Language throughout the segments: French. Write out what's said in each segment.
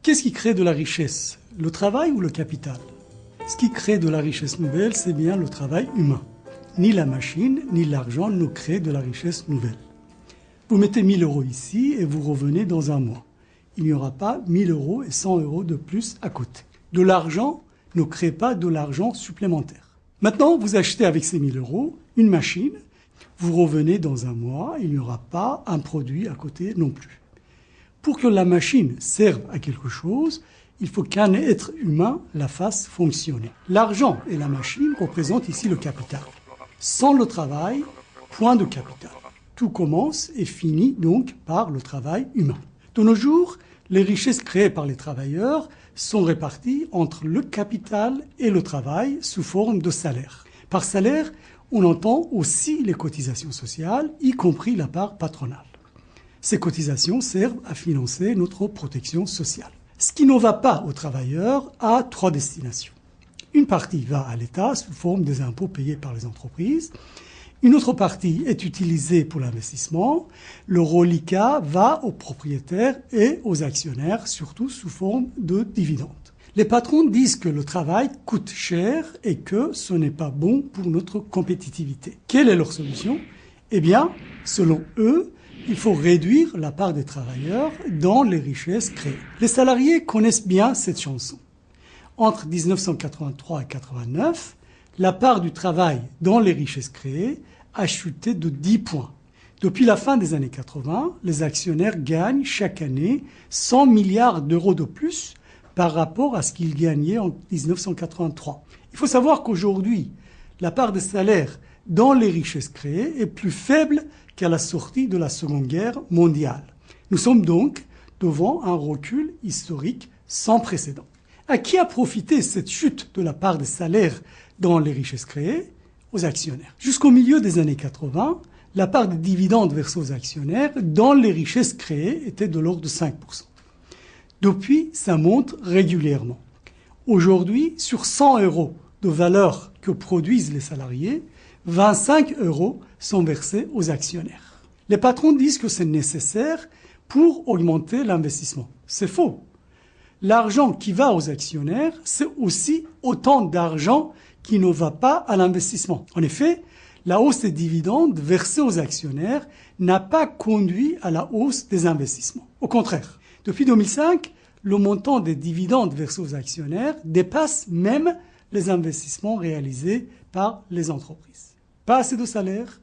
Qu'est-ce qui crée de la richesse? Le travail ou le capital? Ce qui crée de la richesse nouvelle, c'est bien le travail humain. Ni la machine, ni l'argent ne créent de la richesse nouvelle. Vous mettez 1000 € ici et vous revenez dans un mois. Il n'y aura pas 1000 € et 100 € de plus à côté. De l'argent ne crée pas de l'argent supplémentaire. Maintenant, vous achetez avec ces 1000 € une machine. Vous revenez dans un mois, il n'y aura pas un produit à côté non plus. Pour que la machine serve à quelque chose, il faut qu'un être humain la fasse fonctionner. L'argent et la machine représentent ici le capital. Sans le travail, point de capital. Tout commence et finit donc par le travail humain. De nos jours, les richesses créées par les travailleurs sont réparties entre le capital et le travail sous forme de salaire. Par salaire, on entend aussi les cotisations sociales, y compris la part patronale. Ces cotisations servent à financer notre protection sociale. Ce qui ne va pas aux travailleurs a 3 destinations. Une partie va à l'État sous forme des impôts payés par les entreprises. Une autre partie est utilisée pour l'investissement. Le reliquat va aux propriétaires et aux actionnaires, surtout sous forme de dividendes. Les patrons disent que le travail coûte cher et que ce n'est pas bon pour notre compétitivité. Quelle est leur solution? Eh bien, selon eux, il faut réduire la part des travailleurs dans les richesses créées. Les salariés connaissent bien cette chanson. Entre 1983 et 1989, la part du travail dans les richesses créées a chuté de 10 points. Depuis la fin des années 80, les actionnaires gagnent chaque année 100 milliards d'euros de plus par rapport à ce qu'ils gagnaient en 1983. Il faut savoir qu'aujourd'hui, la part des salaires dans les richesses créées est plus faible qu'à la sortie de la Seconde Guerre mondiale. Nous sommes donc devant un recul historique sans précédent. À qui a profité cette chute de la part des salaires dans les richesses créées? Aux actionnaires. Jusqu'au milieu des années 80, la part des dividendes versés aux actionnaires dans les richesses créées était de l'ordre de 5%. Depuis, ça monte régulièrement. Aujourd'hui, sur 100 € de valeur que produisent les salariés, 25 € sont versés aux actionnaires. Les patrons disent que c'est nécessaire pour augmenter l'investissement. C'est faux. L'argent qui va aux actionnaires, c'est aussi autant d'argent qui ne va pas à l'investissement. En effet, la hausse des dividendes versés aux actionnaires n'a pas conduit à la hausse des investissements. Au contraire, depuis 2005, le montant des dividendes versés aux actionnaires dépasse même les investissements réalisés par les entreprises. Pas assez de salaire,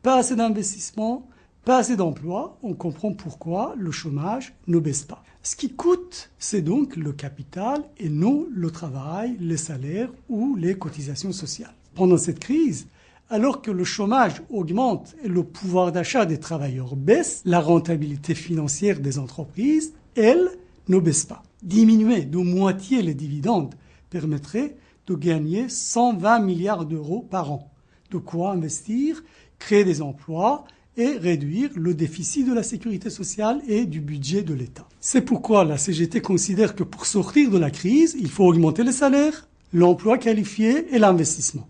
pas assez d'investissement, pas assez d'emplois, on comprend pourquoi le chômage ne baisse pas. Ce qui coûte, c'est donc le capital et non le travail, les salaires ou les cotisations sociales. Pendant cette crise, alors que le chômage augmente et le pouvoir d'achat des travailleurs baisse, la rentabilité financière des entreprises, elle, ne baisse pas. Diminuer de moitié les dividendes permettrait de gagner 120 milliards d'euros par an. De quoi investir, créer des emplois et réduire le déficit de la sécurité sociale et du budget de l'État. C'est pourquoi la CGT considère que pour sortir de la crise, il faut augmenter les salaires, l'emploi qualifié et l'investissement.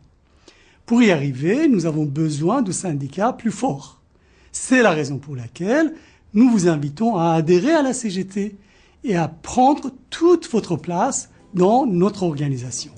Pour y arriver, nous avons besoin de syndicats plus forts. C'est la raison pour laquelle nous vous invitons à adhérer à la CGT et à prendre toute votre place dans notre organisation.